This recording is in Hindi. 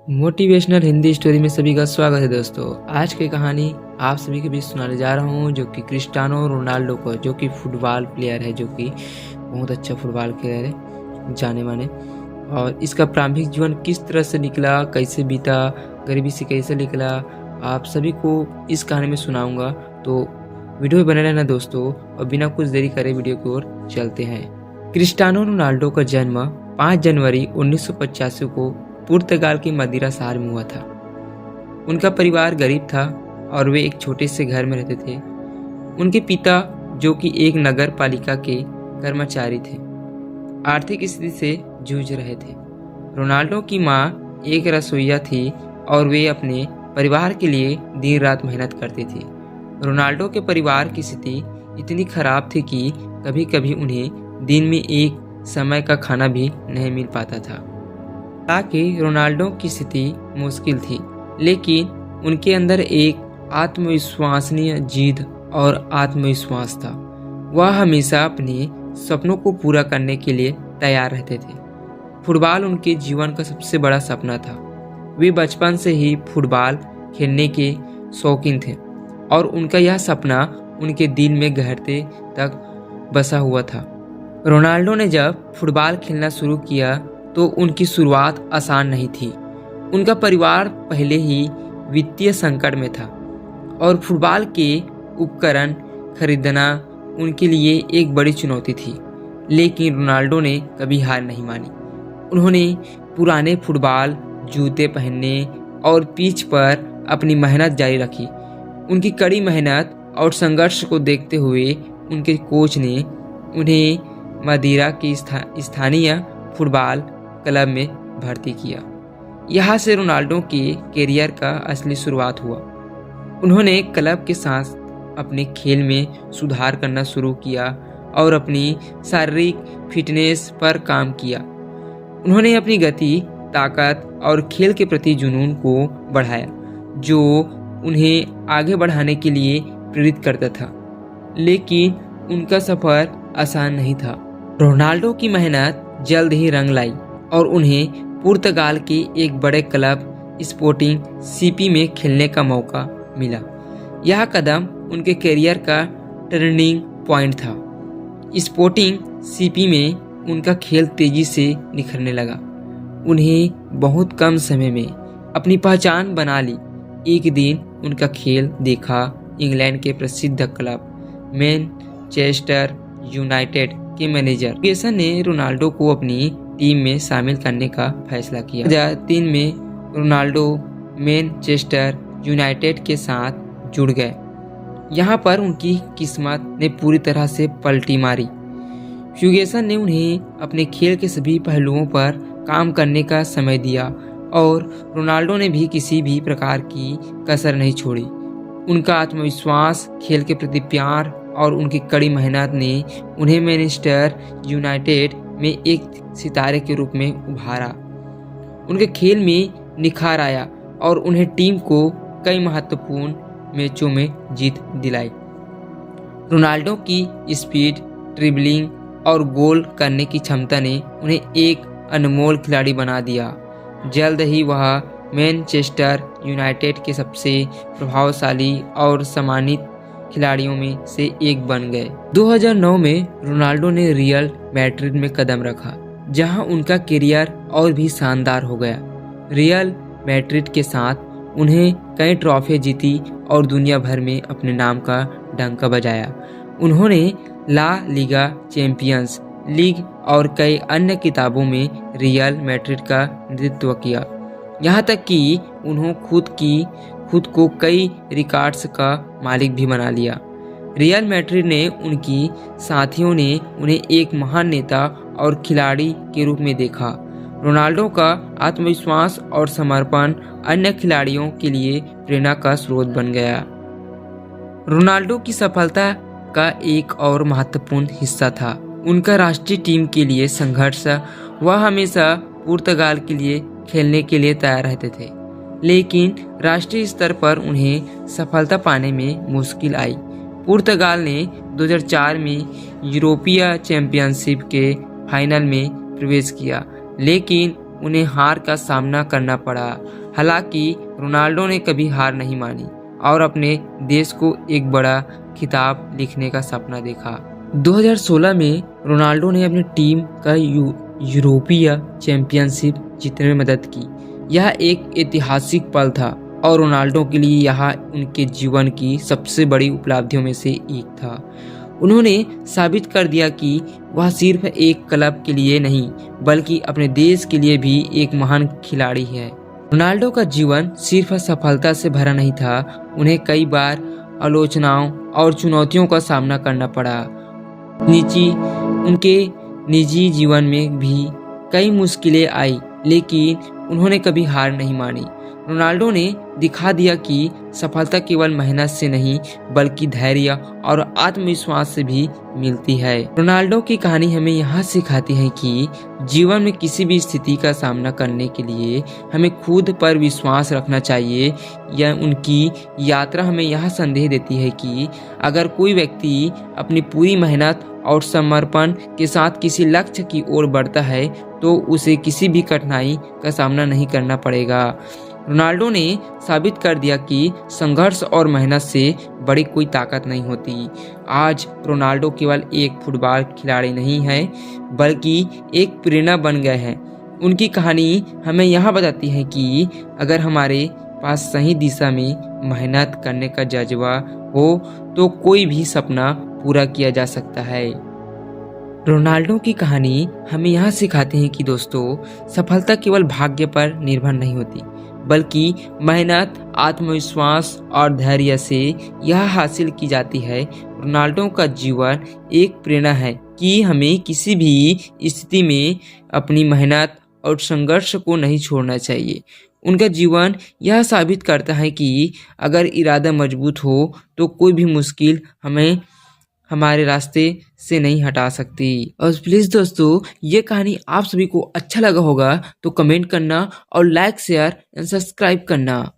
मोटिवेशनल हिंदी स्टोरी में सभी का स्वागत है दोस्तों। आज की कहानी आप सभी के बीच सुनाने जा रहा हूँ, जो कि क्रिस्टियानो रोनाल्डो को, जो कि फुटबॉल प्लेयर है, जो कि बहुत अच्छा फुटबॉल प्लेयर है, जाने माने। और इसका प्रारंभिक जीवन किस तरह से निकला, कैसे बीता, गरीबी से कैसे निकला, आप सभी को इस कहानी में सुनाऊंगा। तो वीडियो में बने रहना दोस्तों, और बिना कुछ देरी करे वीडियो की ओर चलते हैं। क्रिस्टियानो रोनाल्डो का जन्म 5 जनवरी 1985 को पुर्तगाल की मदिरा शहर में हुआ था। उनका परिवार गरीब था और वे एक छोटे से घर में रहते थे। उनके पिता, जो कि एक नगर पालिका के कर्मचारी थे, आर्थिक स्थिति से जूझ रहे थे। रोनाल्डो की मां एक रसोइया थी और वे अपने परिवार के लिए दिन रात मेहनत करती थी। रोनाल्डो के परिवार की स्थिति इतनी खराब थी कि कभी कभी उन्हें दिन में एक समय का खाना भी नहीं मिल पाता था। हालांकि रोनाल्डो की स्थिति मुश्किल थी, लेकिन उनके अंदर एक आत्मविश्वसनीय जिद और आत्मविश्वास था। वह हमेशा अपने सपनों को पूरा करने के लिए तैयार रहते थे। फुटबॉल उनके जीवन का सबसे बड़ा सपना था। वे बचपन से ही फुटबॉल खेलने के शौकीन थे और उनका यह सपना उनके दिल में गहरे तक बसा हुआ था। रोनाल्डो ने जब फुटबॉल खेलना शुरू किया तो उनकी शुरुआत आसान नहीं थी। उनका परिवार पहले ही वित्तीय संकट में था और फुटबॉल के उपकरण खरीदना उनके लिए एक बड़ी चुनौती थी। लेकिन रोनाल्डो ने कभी हार नहीं मानी। उन्होंने पुराने फुटबॉल जूते पहनने और पिच पर अपनी मेहनत जारी रखी। उनकी कड़ी मेहनत और संघर्ष को देखते हुए उनके कोच ने उन्हें मदिरा की स्थानीय फुटबॉल क्लब में भर्ती किया। यहाँ से रोनाल्डो के कैरियर का असली शुरुआत हुआ। उन्होंने क्लब के साथ अपने खेल में सुधार करना शुरू किया और अपनी शारीरिक फिटनेस पर काम किया। उन्होंने अपनी गति, ताकत और खेल के प्रति जुनून को बढ़ाया, जो उन्हें आगे बढ़ाने के लिए प्रेरित करता था। लेकिन उनका सफर आसान नहीं था। रोनाल्डो की मेहनत जल्द ही रंग लाई और उन्हें पुर्तगाल के एक बड़े क्लब स्पोर्टिंग सीपी में खेलने का मौका मिला। यह कदम उनके करियर का टर्निंग पॉइंट था। स्पोर्टिंग सीपी में उनका खेल तेजी से निखरने लगा। उन्हें बहुत कम समय में अपनी पहचान बना ली। एक दिन उनका खेल देखा इंग्लैंड के प्रसिद्ध क्लब मैनचेस्टर यूनाइटेड के मैनेजर फर्गसन ने रोनाल्डो को अपनी टीम में शामिल करने का फैसला किया। 2003 में रोनाल्डो मैनचेस्टर यूनाइटेड के साथ जुड़ गए। यहाँ पर उनकी किस्मत ने पूरी तरह से पलटी मारी। फर्गसन ने उन्हें अपने खेल के सभी पहलुओं पर काम करने का समय दिया और रोनाल्डो ने भी किसी भी प्रकार की कसर नहीं छोड़ी। उनका आत्मविश्वास, खेल के प्रति प्यार और उनकी कड़ी मेहनत ने उन्हें मैनचेस्टर यूनाइटेड में एक सितारे के रूप में उभारा। उनके खेल में निखार आया और उन्हें टीम को कई महत्वपूर्ण मैचों में जीत दिलाई। रोनाल्डो की स्पीड, ड्रिबलिंग और गोल करने की क्षमता ने उन्हें एक अनमोल खिलाड़ी बना दिया। जल्द ही वह मैनचेस्टर यूनाइटेड के सबसे प्रभावशाली और सम्मानित खिलाड़ियों में से एक बन गए। 2009 में रोनाल्डो ने रियल मैड्रिड में कदम रखा, जहां उनका करियर और भी शानदार हो गया। रियल मैड्रिड के साथ उन्हें कई ट्रॉफी जीती और दुनिया भर में अपने नाम का डंका बजाया। उन्होंने ला लीगा, चैंपियंस लीग और कई अन्य किताबों में रियल मैड्रिड का नेतृत्व किया। यहाँ तक कि उन्होंने खुद को कई रिकॉर्ड्स का मालिक भी बना लिया। रियल मैड्रिड ने उनकी साथियों ने उन्हें एक महान नेता और खिलाड़ी के रूप में देखा। रोनाल्डो का आत्मविश्वास और समर्पण अन्य खिलाड़ियों के लिए प्रेरणा का स्रोत बन गया। रोनाल्डो की सफलता का एक और महत्वपूर्ण हिस्सा था उनका राष्ट्रीय टीम के लिए संघर्ष। वह हमेशा पुर्तगाल के लिए खेलने के लिए तैयार रहते थे, लेकिन राष्ट्रीय स्तर पर उन्हें सफलता पाने में मुश्किल आई। पुर्तगाल ने 2004 में यूरोपीय चैंपियनशिप के फाइनल में प्रवेश किया, लेकिन उन्हें हार का सामना करना पड़ा। हालांकि रोनाल्डो ने कभी हार नहीं मानी और अपने देश को एक बड़ा खिताब लिखने का सपना देखा। 2016 में रोनाल्डो ने अपनी टीम का यूरोपीय चैंपियनशिप जीतने में मदद की। यह एक ऐतिहासिक पल था और रोनाल्डो के लिए यह उनके जीवन की सबसे बड़ी उपलब्धियों में से एक था। उन्होंने साबित कर दिया कि वह सिर्फ एक क्लब के लिए नहीं बल्कि अपने देश के लिए भी एक महान खिलाड़ी है। रोनाल्डो का जीवन सिर्फ सफलता से भरा नहीं था, उन्हें कई बार आलोचनाओं और चुनौतियों का सामना करना पड़ा। उनके निजी जीवन में भी कई मुश्किलें आई, लेकिन उन्होंने कभी हार नहीं मानी। रोनाल्डो ने दिखा दिया कि सफलता केवल मेहनत से नहीं बल्कि धैर्य और आत्मविश्वास से भी मिलती है। रोनाल्डो की कहानी हमें यह सिखाती है कि जीवन में किसी भी स्थिति का सामना करने के लिए हमें खुद पर विश्वास रखना चाहिए। यह उनकी यात्रा हमें यह संदेश देती है कि अगर कोई व्यक्ति अपनी पूरी मेहनत और समर्पण के साथ किसी लक्ष्य की ओर बढ़ता है तो उसे किसी भी कठिनाई का सामना नहीं करना पड़ेगा। रोनाल्डो ने साबित कर दिया कि संघर्ष और मेहनत से बड़ी कोई ताकत नहीं होती। आज रोनाल्डो केवल एक फुटबॉल खिलाड़ी नहीं है बल्कि एक प्रेरणा बन गए हैं। उनकी कहानी हमें यह बताती है कि अगर हमारे पास सही दिशा में मेहनत करने का जज्बा हो तो कोई भी सपना पूरा किया जा सकता है। रोनाल्डो की कहानी हमें यह सिखाती है कि दोस्तों, सफलता केवल भाग्य पर निर्भर नहीं होती बल्कि मेहनत, आत्मविश्वास और धैर्य से यह हासिल की जाती है। रोनाल्डो का जीवन एक प्रेरणा है कि हमें किसी भी स्थिति में अपनी मेहनत और संघर्ष को नहीं छोड़ना चाहिए। उनका जीवन यह साबित करता है कि अगर इरादा मजबूत हो तो कोई भी मुश्किल हमें हमारे रास्ते से नहीं हटा सकती। और प्लीज़ दोस्तों, ये कहानी आप सभी को अच्छा लगा होगा तो कमेंट करना और लाइक, शेयर एंड सब्सक्राइब करना।